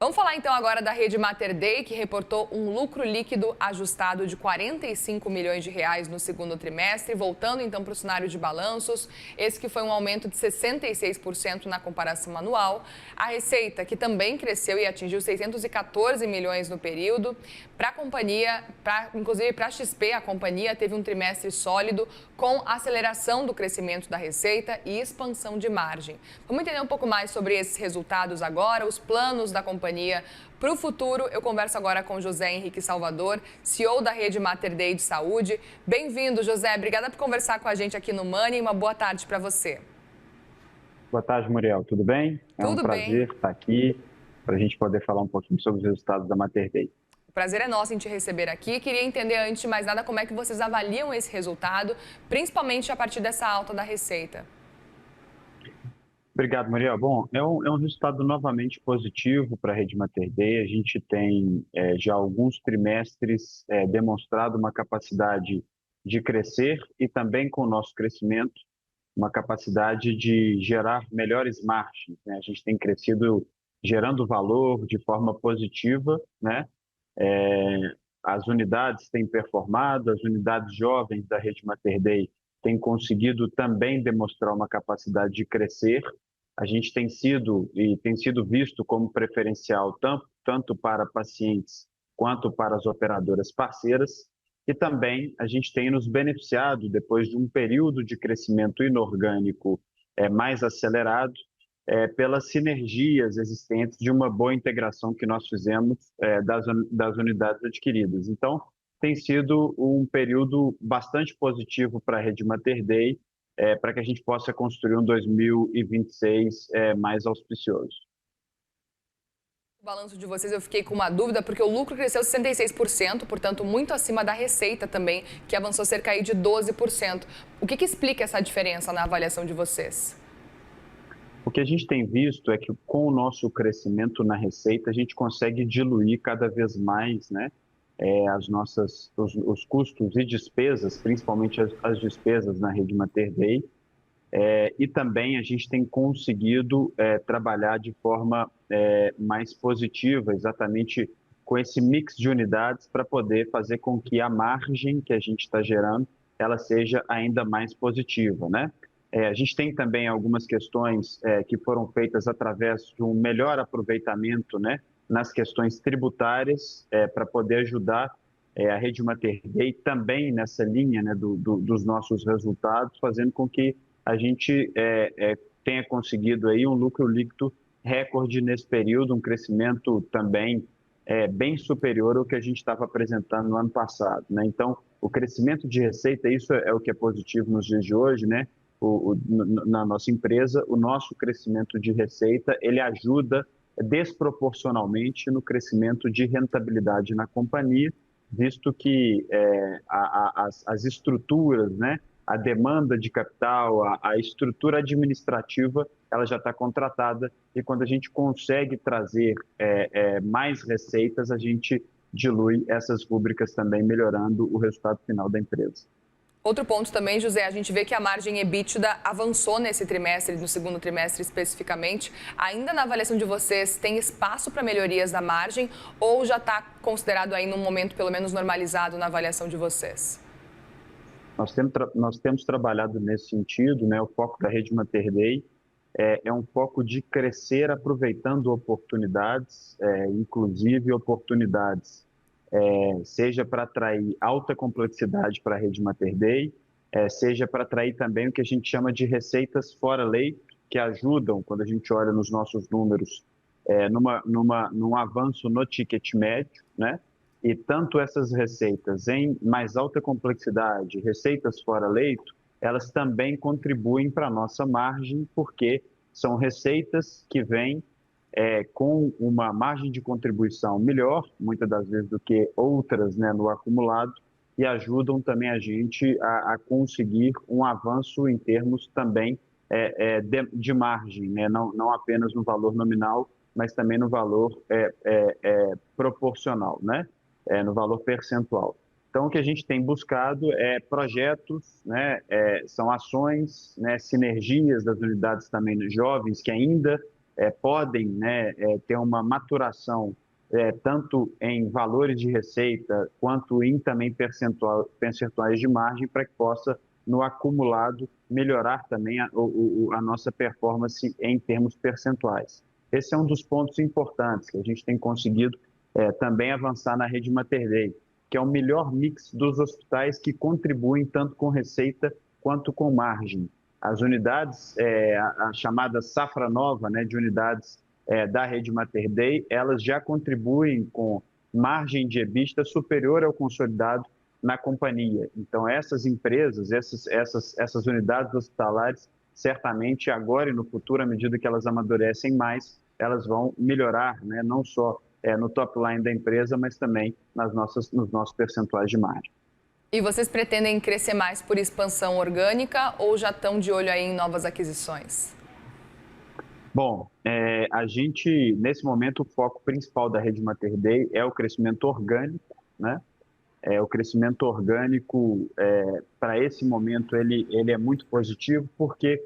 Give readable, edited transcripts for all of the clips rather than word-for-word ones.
Vamos falar então agora da Rede Mater Dei, que reportou um lucro líquido ajustado de 45 milhões de reais no segundo trimestre, voltando então para o cenário de balanços, esse que foi um aumento de 66% na comparação anual. A receita, que também cresceu e atingiu 614 milhões no período. Para a companhia, inclusive para a XP, a companhia teve um trimestre sólido com aceleração do crescimento da receita e expansão de margem. Vamos entender um pouco mais sobre esses resultados agora, os planos da companhia para o futuro. Eu converso agora com José Henrique Salvador, CEO da Rede Mater Dei de Saúde. Bem-vindo, José. Obrigada por conversar com a gente aqui no Money. Uma boa tarde para você. Boa tarde, Muriel. Tudo bem? É um prazer estar aqui para a gente poder falar um pouquinho sobre os resultados da Mater Dei. O prazer é nosso em te receber aqui. Queria entender, antes de mais nada, como é que vocês avaliam esse resultado, principalmente a partir dessa alta da receita. Obrigado, Muriel. Bom, é um resultado novamente positivo para a Rede Mater Dei. A gente tem já alguns trimestres demonstrado uma capacidade de crescer e também com o nosso crescimento, uma capacidade de gerar melhores margens, né? A gente tem crescido gerando valor de forma positiva, né? As unidades têm performado, as unidades jovens da Rede Mater Dei têm conseguido também demonstrar uma capacidade de crescer. A gente tem sido visto como preferencial tanto para pacientes quanto para as operadoras parceiras, e também a gente tem nos beneficiado depois de um período de crescimento inorgânico mais acelerado, pelas sinergias existentes de uma boa integração que nós fizemos das unidades adquiridas. Então, tem sido um período bastante positivo para a Rede Mater Dei, para que a gente possa construir um 2026 mais auspicioso. O balanço de vocês, eu fiquei com uma dúvida, porque o lucro cresceu 66%, portanto, muito acima da receita também, que avançou cerca aí de 12%. O que explica essa diferença na avaliação de vocês? O que a gente tem visto é que com o nosso crescimento na receita, a gente consegue diluir cada vez mais, né, os custos e despesas, principalmente as despesas na Rede Mater Dei, e também a gente tem conseguido trabalhar de forma mais positiva, exatamente com esse mix de unidades, para poder fazer com que a margem que a gente está gerando, ela seja ainda mais positiva, né? A gente tem também algumas questões que foram feitas através de um melhor aproveitamento, né, nas questões tributárias, para poder ajudar a Rede Mater Dei também nessa linha, né, dos nossos resultados, fazendo com que a gente tenha conseguido aí um lucro líquido recorde nesse período, um crescimento também bem superior ao que a gente estava apresentando no ano passado, né? Então, o crescimento de receita, isso é o que é positivo nos dias de hoje, né? Na nossa empresa, o nosso crescimento de receita, ele ajuda desproporcionalmente no crescimento de rentabilidade na companhia, visto que as estruturas, né, a demanda de capital, a estrutura administrativa, ela já está contratada, e quando a gente consegue trazer mais receitas, a gente dilui essas rúbricas também, melhorando o resultado final da empresa. Outro ponto também, José, a gente vê que a margem EBITDA avançou nesse trimestre, no segundo trimestre especificamente. Ainda na avaliação de vocês, tem espaço para melhorias da margem ou já está considerado aí num momento pelo menos normalizado na avaliação de vocês? Nós temos trabalhado nesse sentido, né? O foco da Rede Mater Dei é um foco de crescer aproveitando oportunidades, inclusive oportunidades seja para atrair alta complexidade para a Rede Mater Dei, seja para atrair também o que a gente chama de receitas fora leito, que ajudam, quando a gente olha nos nossos números, num avanço no ticket médio, né? E tanto essas receitas em mais alta complexidade, receitas fora leito, elas também contribuem para a nossa margem, porque são receitas que vêm com uma margem de contribuição melhor, muitas das vezes, do que outras, né, no acumulado, e ajudam também a gente a conseguir um avanço em termos também de margem, né, não apenas no valor nominal, mas também no valor proporcional, né, no valor percentual. Então, o que a gente tem buscado é projetos, né, são ações, né, sinergias das unidades também jovens que ainda podem, né, ter uma maturação tanto em valores de receita quanto em também percentuais de margem para que possa, no acumulado, melhorar também a nossa performance em termos percentuais. Esse é um dos pontos importantes que a gente tem conseguido também avançar na rede Mater Dei, que é o melhor mix dos hospitais que contribuem tanto com receita quanto com margem. As unidades, a chamada safra nova, né, de unidades da rede Mater Dei, elas já contribuem com margem de EBITDA superior ao consolidado na companhia. Então, essas empresas, essas unidades hospitalares, certamente agora e no futuro, à medida que elas amadurecem mais, elas vão melhorar, né, não só no top line da empresa, mas também nos nossos percentuais de margem. E vocês pretendem crescer mais por expansão orgânica ou já estão de olho aí em novas aquisições? Bom, a gente, nesse momento, o foco principal da rede Mater Dei é o crescimento orgânico, né? O crescimento orgânico, para esse momento, ele é muito positivo porque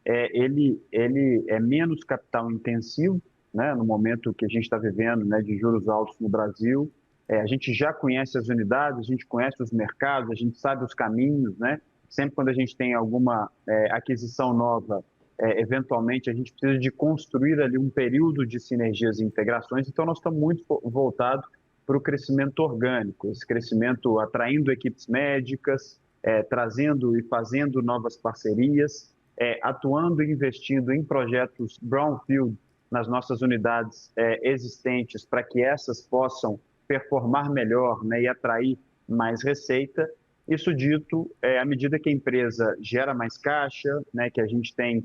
ele é menos capital intensivo, né? No momento que a gente está vivendo, né, de juros altos no Brasil. A gente já conhece as unidades, a gente conhece os mercados, a gente sabe os caminhos, né? Sempre quando a gente tem alguma aquisição nova, eventualmente a gente precisa de construir ali um período de sinergias e integrações, então nós estamos muito voltados para o crescimento orgânico, esse crescimento atraindo equipes médicas, trazendo e fazendo novas parcerias, atuando e investindo em projetos brownfield nas nossas unidades existentes para que essas possam performar melhor, né, e atrair mais receita. Isso dito, à medida que a empresa gera mais caixa, né, que a gente tem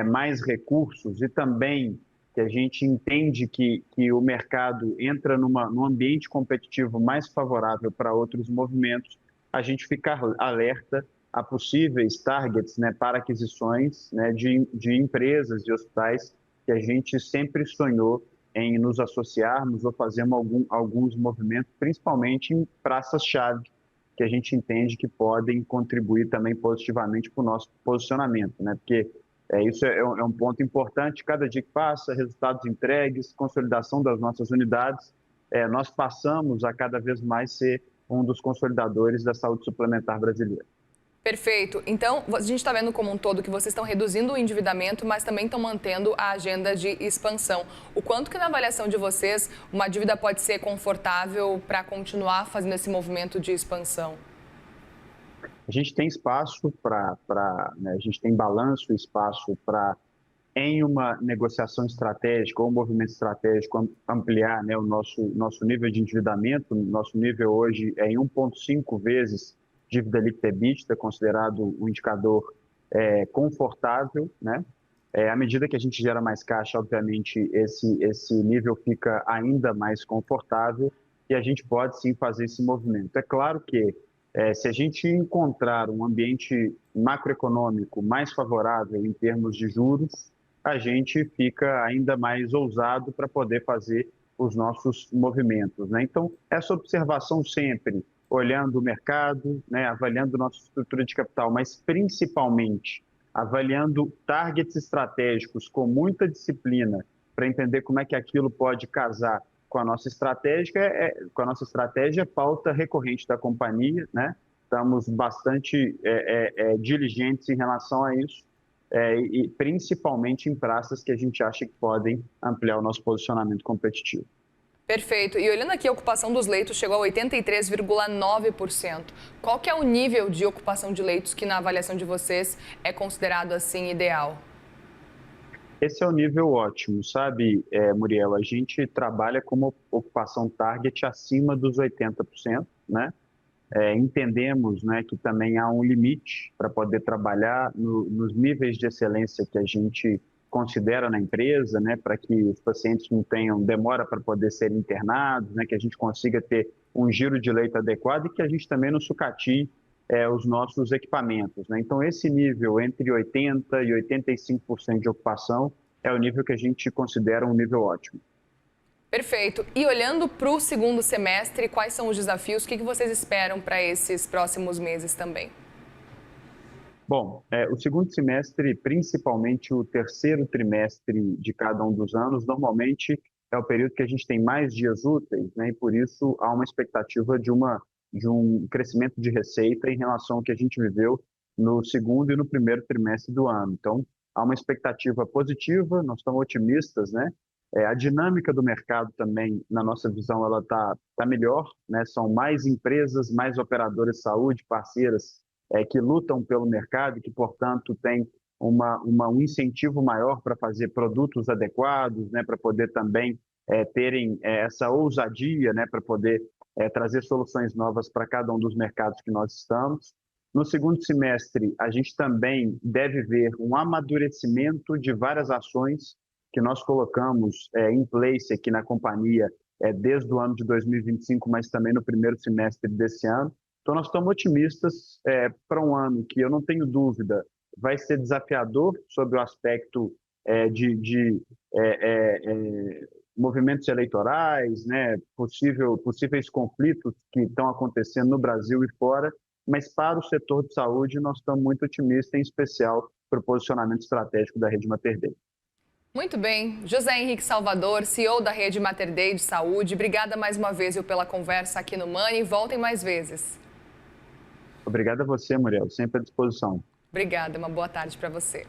mais recursos e também que a gente entende que o mercado entra num ambiente competitivo mais favorável para outros movimentos, a gente fica alerta a possíveis targets, né, para aquisições, né, de empresas e hospitais que a gente sempre sonhou em nos associarmos ou fazermos alguns movimentos, principalmente em praças-chave, que a gente entende que podem contribuir também positivamente para o nosso posicionamento, né? Porque isso é um ponto importante, cada dia que passa, resultados entregues, consolidação das nossas unidades, nós passamos a cada vez mais ser um dos consolidadores da saúde suplementar brasileira. Perfeito. Então, a gente está vendo como um todo que vocês estão reduzindo o endividamento, mas também estão mantendo a agenda de expansão. O quanto que na avaliação de vocês uma dívida pode ser confortável para continuar fazendo esse movimento de expansão? A gente tem espaço né, a gente tem balanço, espaço para, em uma negociação estratégica ou um movimento estratégico, ampliar, né, o nosso nível de endividamento. Nosso nível hoje é em 1,5 vezes dívida líquida EBITDA, considerado um indicador confortável, né? À medida que a gente gera mais caixa, obviamente, esse nível fica ainda mais confortável e a gente pode sim fazer esse movimento. É claro que se a gente encontrar um ambiente macroeconômico mais favorável em termos de juros, a gente fica ainda mais ousado para poder fazer os nossos movimentos, né? Então, essa observação sempre, olhando o mercado, né, avaliando nossa estrutura de capital, mas principalmente avaliando targets estratégicos com muita disciplina para entender como é que aquilo pode casar com a nossa estratégia, pauta recorrente da companhia, né? Estamos bastante diligentes em relação a isso, e principalmente em praças que a gente acha que podem ampliar o nosso posicionamento competitivo. Perfeito. E olhando aqui, a ocupação dos leitos chegou a 83,9%. Qual que é o nível de ocupação de leitos que, na avaliação de vocês, é considerado assim ideal? Esse é o nível ótimo, sabe, Muriel? A gente trabalha com uma ocupação target acima dos 80%, né? Entendemos, né, que também há um limite para poder trabalhar nos níveis de excelência que a gente considera na empresa, né, para que os pacientes não tenham demora para poder ser internados, né, que a gente consiga ter um giro de leito adequado e que a gente também não sucateie os nossos equipamentos, né? Então, esse nível entre 80% e 85% de ocupação é o nível que a gente considera um nível ótimo. Perfeito. E olhando para o segundo semestre, quais são os desafios? O que vocês esperam para esses próximos meses também? Bom, o segundo semestre, principalmente o terceiro trimestre de cada um dos anos, normalmente é o período que a gente tem mais dias úteis, né? E por isso há uma expectativa de um crescimento de receita em relação ao que a gente viveu no segundo e no primeiro trimestre do ano. Então, há uma expectativa positiva, nós estamos otimistas, né? A dinâmica do mercado também, na nossa visão, ela tá melhor, né? São mais empresas, mais operadoras de saúde, parceiras, que lutam pelo mercado e que, portanto, têm um incentivo maior para fazer produtos adequados, né? Para poder também terem essa ousadia, né? Para poder trazer soluções novas para cada um dos mercados que nós estamos. No segundo semestre, a gente também deve ver um amadurecimento de várias ações que nós colocamos em place aqui na companhia desde o ano de 2025, mas também no primeiro semestre desse ano. Então, nós estamos otimistas para um ano que, eu não tenho dúvida, vai ser desafiador sob o aspecto de movimentos eleitorais, né, possíveis conflitos que estão acontecendo no Brasil e fora, mas para o setor de saúde nós estamos muito otimistas, em especial para o posicionamento estratégico da Rede Mater Dei. Muito bem. José Henrique Salvador, CEO da Rede Mater Dei de Saúde, obrigada mais uma vez pela conversa aqui no Money. Voltem mais vezes. Obrigado a você, Muriel, sempre à disposição. Obrigada, uma boa tarde para você.